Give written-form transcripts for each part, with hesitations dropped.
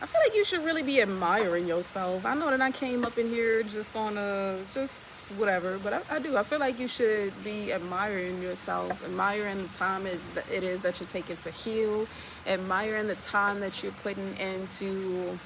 feel like you should really be admiring yourself. I know that I came up in here just on a just whatever, but I do. I feel like you should be admiring yourself, admiring the time it is that you're taking to heal, admiring the time that you're putting into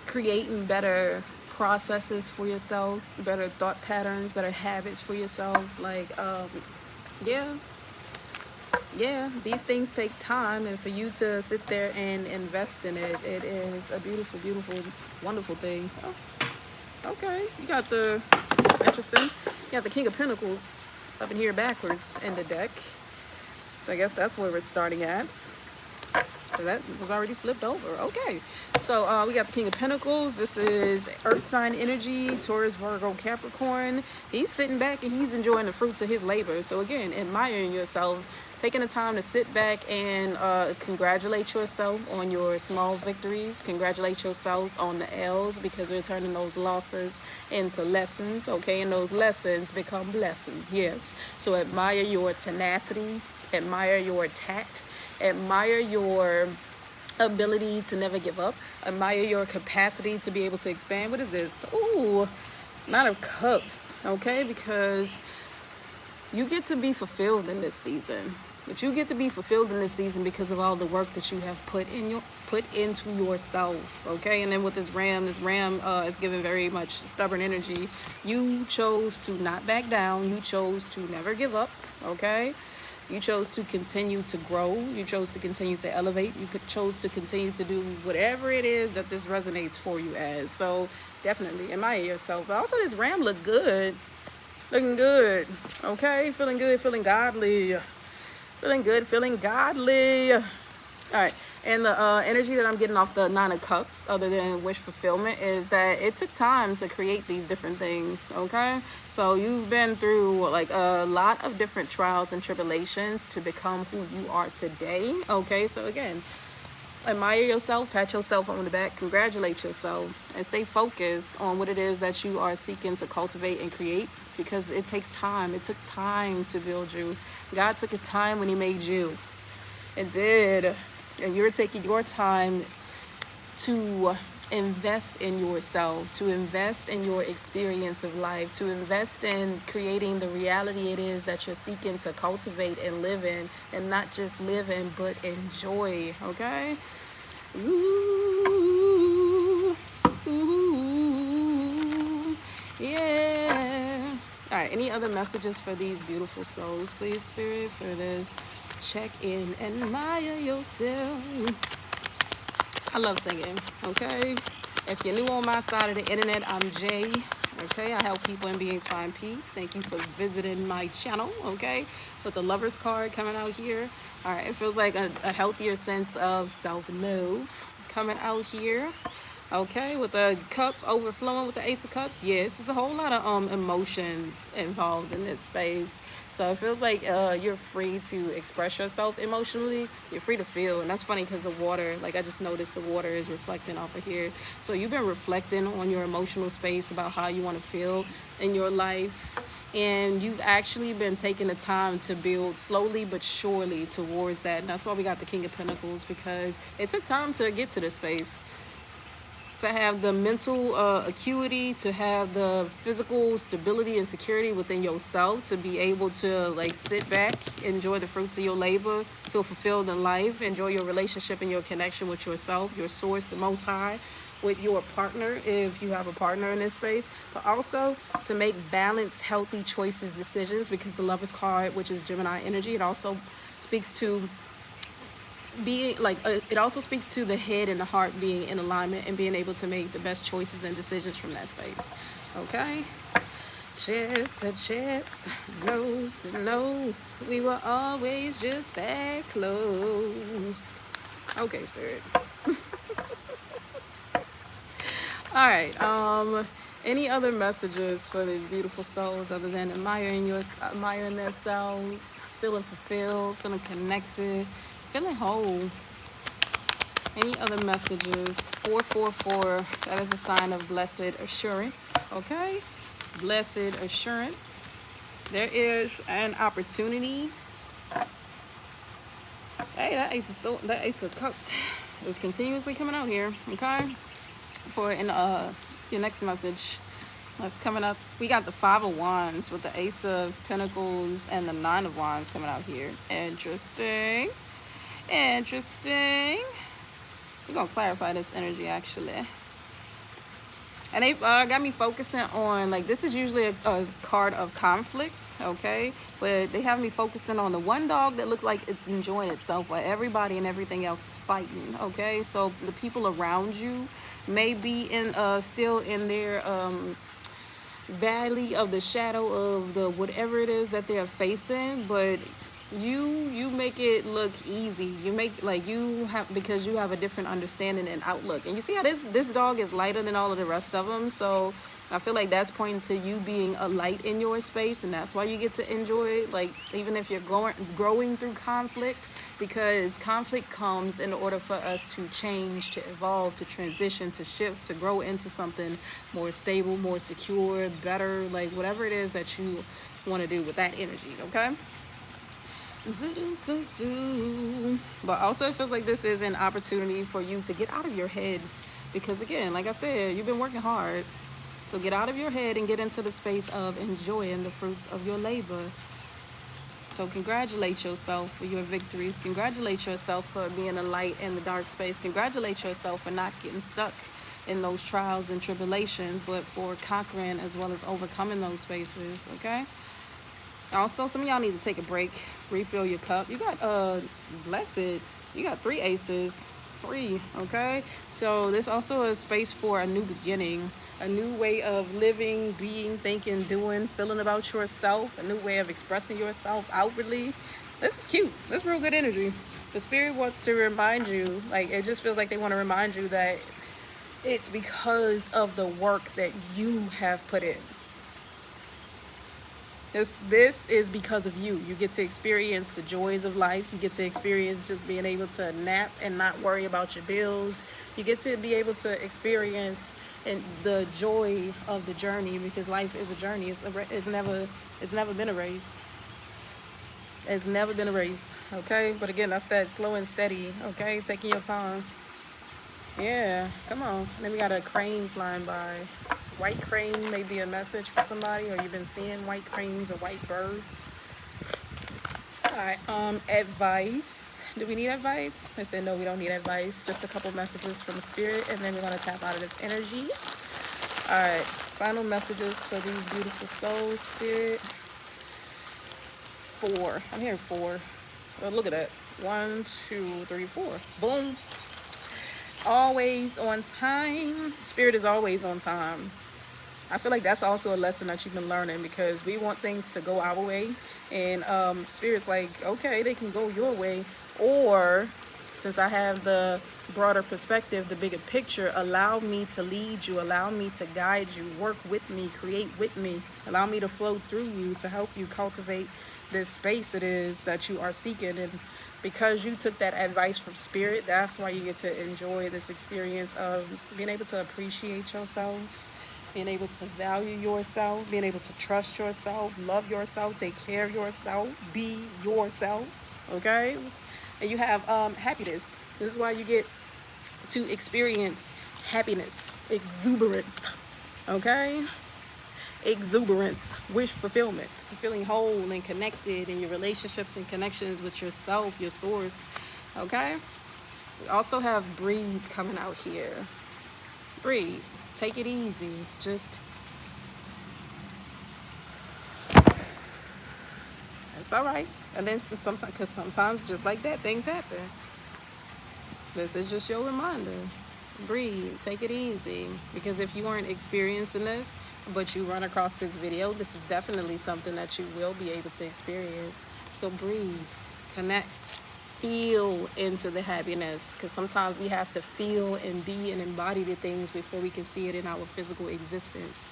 creating better processes for yourself, better thought patterns, better habits for yourself. Yeah, yeah, these things take time, and for you to sit there and invest in it, it is a beautiful, beautiful, wonderful thing. Oh, okay, you got the, that's interesting. You got the King of Pentacles up in here backwards in the deck. So I guess that's where we're starting at. That was already flipped over. Okay, so we got the King of Pentacles. This is Earth sign energy, Taurus, Virgo, Capricorn. He's sitting back and he's enjoying the fruits of his labor. So again, admiring yourself, taking the time to sit back and congratulate yourself on your small victories. Congratulate yourselves on the L's, because we're turning those losses into lessons, okay? And those lessons become blessings, yes. So admire your tenacity, admire your tact, admire your ability to never give up, admire your capacity to be able to expand. What is this? Ooh, Knight of Cups, okay? Because you get to be fulfilled in this season. But you get to be fulfilled in this season because of all the work that you have put into yourself, okay? And then with this ram is giving very much stubborn energy. You chose to not back down. You chose to never give up, okay? You chose to continue to grow. You chose to continue to elevate. You chose to continue to do whatever it is that this resonates for you as. So definitely admire yourself. But also this ram look good. Looking good, okay? Feeling good, feeling godly. Feeling good, feeling godly. All right, and the energy that I'm getting off the Nine of Cups, other than wish fulfillment, is that it took time to create these different things, okay? So you've been through like a lot of different trials and tribulations to become who you are today, okay? So again, admire yourself, pat yourself on the back, congratulate yourself, and stay focused on what it is that you are seeking to cultivate and create, because it takes time. It took time to build you. God took his time when he made you. It did. And you're taking your time to invest in yourself, to invest in your experience of life, to invest in creating the reality it is that you're seeking to cultivate and live in, and not just live in, but enjoy, okay? Ooh, ooh, yeah. All right, any other messages for these beautiful souls, please, Spirit, for this check-in? Admire yourself. I love singing, okay? If you're new on my side of the internet, I'm Jay, okay? I help people and beings find peace. Thank you for visiting my channel, okay? With the Lover's card coming out here. All right, it feels like a healthier sense of self-love coming out here. Okay, with the cup overflowing with the Ace of Cups. Yes, there's a whole lot of emotions involved in this space. So it feels like you're free to express yourself emotionally. You're free to feel. And that's funny because the water, like I just noticed the water is reflecting off of here. So you've been reflecting on your emotional space about how you want to feel in your life. And you've actually been taking the time to build slowly but surely towards that. And that's why we got the King of Pentacles, because it took time to get to this space. To have the mental acuity, to have the physical stability and security within yourself, to be able to like sit back, enjoy the fruits of your labor, feel fulfilled in life, enjoy your relationship and your connection with yourself, your source, the Most High, with your partner, if you have a partner in this space, but also to make balanced, healthy choices, decisions, because the Lover's card, which is Gemini energy, it also speaks to being like it also speaks to the head and the heart being in alignment and being able to make the best choices and decisions from that space, okay? Chest to chest, nose to nose, we were always just that close. Okay, Spirit. All right, any other messages for these beautiful souls other than admiring themselves, feeling fulfilled, feeling connected, feeling whole? Any other messages? 444, that is a sign of blessed assurance, okay? Blessed assurance. There is an opportunity. Hey, that Ace of Cups is continuously coming out here, okay? For in your next message. That's coming up. We got the Five of Wands with the Ace of Pentacles and the Nine of Wands coming out here. Interesting. Interesting. We're going to clarify this energy, actually. And they got me focusing on, like, this is usually a card of conflict, okay? But they have me focusing on the one dog that looked like it's enjoying itself while everybody and everything else is fighting, okay? So the people around you may be in still in their valley of the shadow of the whatever it is that they're facing, but you make it look easy. You make, like, you have, because you have a different understanding and outlook, and you see how this dog is lighter than all of the rest of them. So I feel like that's pointing to you being a light in your space, and that's why you get to enjoy, like, even if you're growing through conflict, because conflict comes in order for us to change, to evolve, to transition, to shift, to grow into something more stable, more secure, better, like whatever it is that you want to do with that energy, okay? But also it feels like this is an opportunity for you to get out of your head, because again, like I said, you've been working hard. So get out of your head and get into the space of enjoying the fruits of your labor. So congratulate yourself for your victories. Congratulate yourself for being a light in the dark space. Congratulate yourself for not getting stuck in those trials and tribulations, but for conquering as well as overcoming those spaces, okay? Also, some of y'all need to take a break, refill your cup. You got, blessed, you got 3 aces, 3, okay? So there's also a space for a new beginning, a new way of living, being, thinking, doing, feeling about yourself, a new way of expressing yourself outwardly. This is cute. This is real good energy. The spirit wants to remind you, like, it just feels like they want to remind you that it's because of the work that you have put in. This is because of you. You get to experience the joys of life. You get to experience just being able to nap and not worry about your bills. You get to be able to experience the joy of the journey, because life is a journey. It's never been a race. It's never been a race, okay? But again, that's that slow and steady, okay? Taking your time. Yeah, come on. Then we got a crane flying by. White crane may be a message for somebody, or you've been seeing white cranes or white birds. All right, advice. Do we need advice? I said no, we don't need advice. Just a couple messages from spirit, and then we're gonna tap out of this energy. All right, final messages for these beautiful souls, spirit. 4. I'm hearing 4. Oh, look at that. 1, 2, 3, 4. Boom. Always on time. Spirit is always on time. I feel like that's also a lesson that you've been learning, because we want things to go our way, and Spirit's like, okay, they can go your way, or since I have the broader perspective, the bigger picture, allow me to lead you, allow me to guide you, work with me, create with me, allow me to flow through you to help you cultivate this space it is that you are seeking. And because you took that advice from Spirit, that's why you get to enjoy this experience of being able to appreciate yourself, being able to value yourself, being able to trust yourself, love yourself, take care of yourself, be yourself, okay? And you have happiness. This is why you get to experience happiness, exuberance, okay? Exuberance, wish fulfillment, feeling whole and connected in your relationships and connections with yourself, your source, okay? We also have breathe coming out here. Breathe. Take it easy. Just, it's all right. And then sometimes, because sometimes just like that, things happen. This is just your reminder. Breathe. Take it easy. Because if you aren't experiencing this, but you run across this video, this is definitely something that you will be able to experience. So breathe. Connect. Feel into the happiness, because sometimes we have to feel and be and embody the things before we can see it in our physical existence.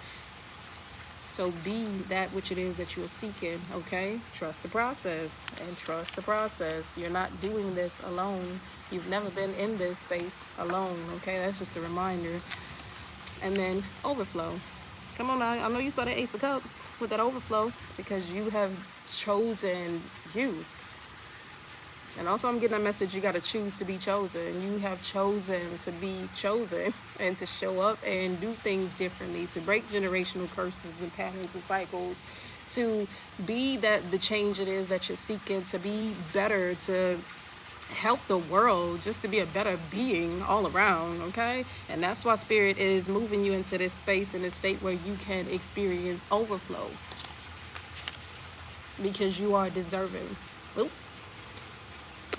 So be that which it is that you are seeking, okay? Trust the process, and trust the process. You're not doing this alone. You've never been in this space alone, okay? That's just a reminder. And then overflow. Come on now, I know you saw the Ace of Cups with that overflow, because you have chosen you. And also, I'm getting a message, you got to choose to be chosen. You have chosen to be chosen and to show up and do things differently, to break generational curses and patterns and cycles, to be the change it is that you're seeking, to be better, to help the world, just to be a better being all around, okay? And that's why Spirit is moving you into this space, in this state where you can experience overflow, because you are deserving. Oop,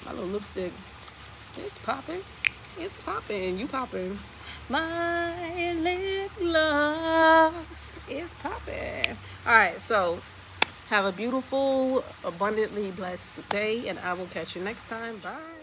my little lipstick, it's popping. It's popping. You popping. My lip gloss is popping. All right, so have a beautiful, abundantly blessed day, and I will catch you next time. Bye.